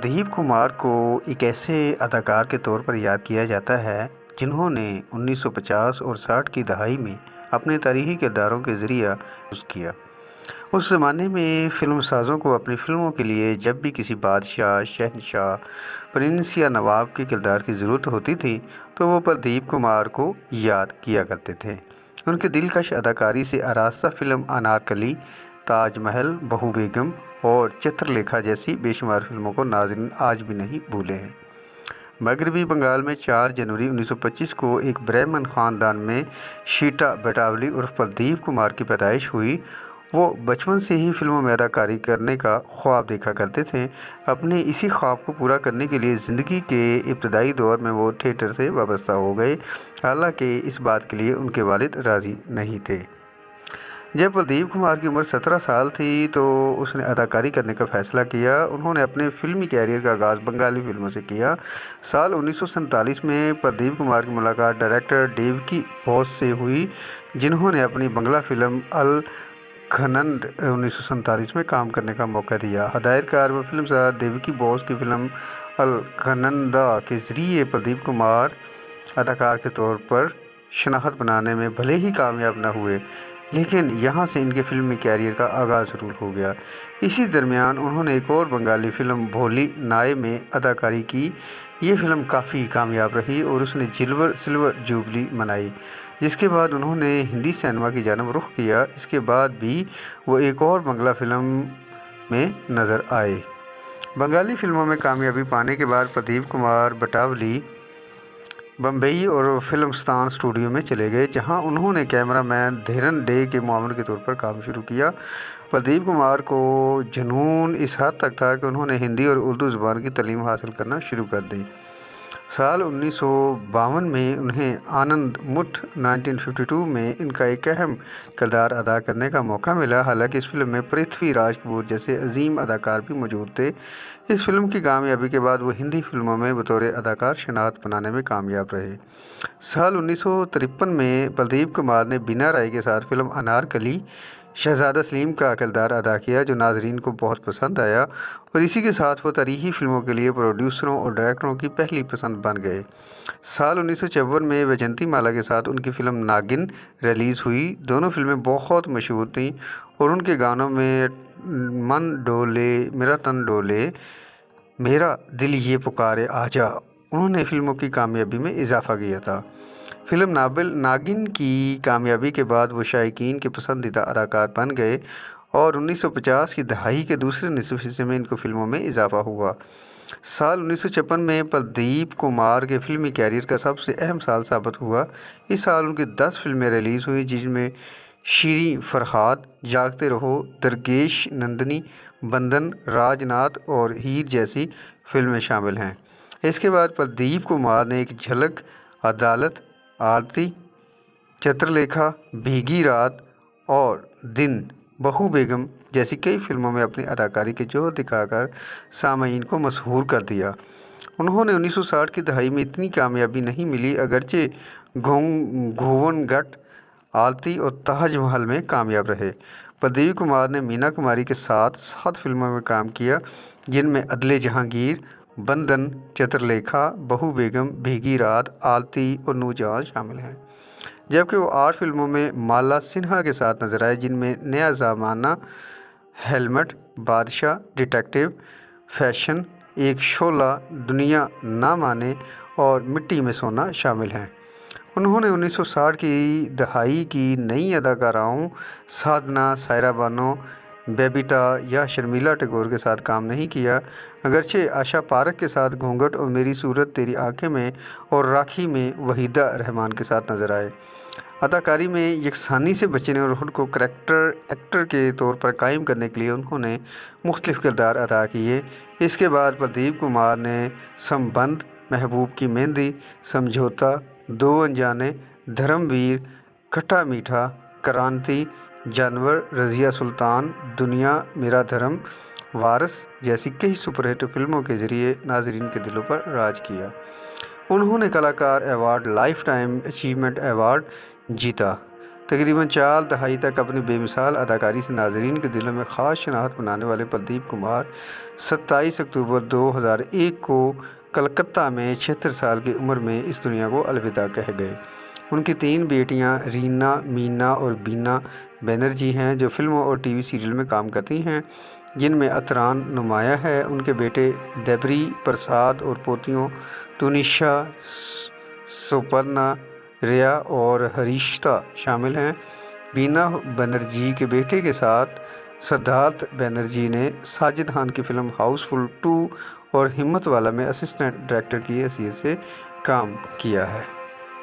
दिलीप कुमार को एक ऐसे अदाकार के तौर पर याद किया जाता है जिन्होंने 1950 और 60 की दहाई में अपने तारीखी किरदारों के ज़रिए पेश किया। उस ज़माने में फ़िल्मसाज़ों को अपनी फ़िल्मों के लिए जब भी किसी बादशाह, शहंशाह, प्रिंस या नवाब के किरदार की ज़रूरत होती थी, तो वो प्रदीप कुमार को याद किया करते थे। उनकी दिलकश अदाकारी से आरास्ता फ़िल्म अनारकली, ताजमहल, बहू बेगम और चित्रलेखा जैसी बेशुमार फ़िल्मों को नाज़रीन आज भी नहीं भूले हैं। मगरबी बंगाल में 4 जनवरी 1925 को एक ब्राह्मण ख़ानदान में शीटा बटावली उर्फ प्रदीप कुमार की पैदाइश हुई। वो बचपन से ही फिल्मों में अदाकारी करने का ख्वाब देखा करते थे। अपने इसी ख्वाब को पूरा करने के लिए ज़िंदगी के इब्तदाई दौर में वो थिएटर से वाबस्ता हो गए। हालांकि इस बात के लिए उनके वालिद राज़ी नहीं थे। जब प्रदीप कुमार की उम्र 17 साल थी तो उसने अदाकारी करने का फ़ैसला किया। उन्होंने अपने फ़िल्मी कैरियर का आगाज़ बंगाली फ़िल्मों से किया। साल 1947 में प्रदीप कुमार की मुलाकात डायरेक्टर देवकी बोस से हुई, जिन्होंने अपनी बंगला फ़िल्म अल घनंद 1947 में काम करने का मौका दिया। हदायतकार व फिल्मसाज देवकी बोस की फ़िल्म अल घनंदा के ज़रिए प्रदीप कुमार अदाकार के तौर पर शनाख्त बनाने में भले ही कामयाब न हुए, लेकिन यहाँ से इनके फिल्मी कैरियर का आगाज़ ज़रूर हो गया। इसी दरमियान उन्होंने एक और बंगाली फ़िल्म भोली नाय में अदाकारी की। ये फ़िल्म काफ़ी कामयाब रही और उसने सिल्वर जुबली मनाई, जिसके बाद उन्होंने हिंदी सिनेमा की जानब रुख किया। इसके बाद भी वो एक और बंगला फ़िल्म में नज़र आए। बंगाली फ़िल्मों में कामयाबी पाने के बाद प्रदीप कुमार बटावली बम्बई और फिल्मस्तान स्टूडियो में चले गए, जहां उन्होंने कैमरामैन धीरन डे के मुआविन के तौर पर काम शुरू किया। प्रदीप कुमार को जुनून इस हद तक था कि उन्होंने हिंदी और उर्दू ज़बान की तालीम हासिल करना शुरू कर दी। साल 1952 में उन्हें आनंद मुठ 1952 में इनका एक अहम किरदार अदा करने का मौका मिला। हालांकि इस फिल्म में पृथ्वीराज कपूर जैसे अजीम अदाकार भी मौजूद थे। इस फिल्म की कामयाबी के बाद वो हिंदी फिल्मों में बतौर अदाकार शनाख्त बनाने में कामयाब रहे। साल 1953 में प्रदीप कुमार ने बीना राय के साथ फिल्म अनारकली शहजादा सलीम का किरदार अदा किया, जो नाजरीन को बहुत पसंद आया और इसी के साथ वो तारीखी फिल्मों के लिए प्रोड्यूसरों और डायरेक्टरों की पहली पसंद बन गए। साल 1954 में वैजंती माला के साथ उनकी फिल्म नागिन रिलीज़ हुई। दोनों फिल्में बहुत मशहूर थीं और उनके गानों में मन डोले मेरा तन डोले, मेरा दिल ये पुकारे आजा, उन्होंने फिल्मों की कामयाबी में इजाफा किया था। फिल्म नागिन की कामयाबी के बाद वो शायकीन के पसंदीदा अदाकार बन गए और 1950 की दहाई के दूसरे निसफ हिस्से में इनको फिल्मों में इजाफा हुआ। साल 1956 में प्रदीप कुमार के फिल्मी कैरियर का सबसे अहम साल साबित हुआ। इस साल उनकी 10 फिल्में रिलीज़ हुई, जिनमें शीरी फरहाद, जागते रहो, दरगेश नंदनी, बंधन, राजनाथ और हीर जैसी फिल्में शामिल हैं। इसके बाद प्रदीप कुमार ने एक झलक, अदालत, आरती, चित्रलेखा, भीगी रात और दिन, बहू बेगम जैसी कई फिल्मों में अपनी अदाकारी के जोहर दिखाकर सामईन को मशहूर कर दिया। उन्होंने 1960 की दहाई में इतनी कामयाबी नहीं मिली, अगरचे घूवन-गट, आलती और ताजमहल में कामयाब रहे। प्रदीप कुमार ने मीना कुमारी के साथ 7 फिल्मों में काम किया, जिनमें अदले जहांगीर, बंधन, चित्रलेखा, बहू बेगम, भीगी रात, आलती और नूरजहां शामिल हैं। जबकि वो 8 फिल्मों में माला सिन्हा के साथ नजर आए, जिनमें नया ज़माना, हेलमेट, बादशाह, डिटेक्टिव, फैशन, एक शोला, दुनिया ना माने और मिट्टी में सोना शामिल हैं। उन्होंने 1960 की दहाई की नई अदाकाराओं साधना, सायरा बानो, बेबिटा या शर्मिला टैगोर के साथ काम नहीं किया, अगरचे आशा पारक के साथ घूंघट और मेरी सूरत तेरी आंखें में और राखी में वहीदा रहमान के साथ नजर आए। अदाकारी में यकसानी से बचने और खुद को करैक्टर एक्टर के तौर पर कायम करने के लिए उन्होंने मुख्तलिफ किरदार अदा किए। इसके बाद प्रदीप कुमार ने संबंध, महबूब की मेहंदी, समझौता, दो अनजाने, धर्मवीर, खट्टा मीठा, क्रांति, जानवर, रज़िया सुल्तान, दुनिया, मेरा धर्म, वारस जैसी कई सुपरहिट फिल्मों के ज़रिए नाजरीन के दिलों पर राज किया। उन्होंने कलाकार award, life time achievement award जीता। तकरीबन 4 दहाई तक अपनी बेमिसाल अदाकारी से नाजरीन के दिलों में ख़ास शनाख्त बनाने वाले प्रदीप कुमार 27 अक्टूबर 2001 को कलकत्ता में 76 साल की उम्र में इस दुनिया को अलविदा कह गए। उनकी 3 बेटियां रीना, मीना और बीना बनर्जी हैं, जो फिल्मों और टीवी सीरियल में काम करती हैं, जिनमें अतरान नुमाया है। उनके बेटे देबरी प्रसाद और पोतियों तुनिशा, सुपर्णा, रिया और हरीश्ता शामिल हैं। बीना बनर्जी के बेटे के साथ सिद्धार्थ बनर्जी ने साजिद खान की फिल्म हाउसफुल 2 और हिम्मत वाला में असिस्टेंट डायरेक्टर की हैसियत से काम किया है।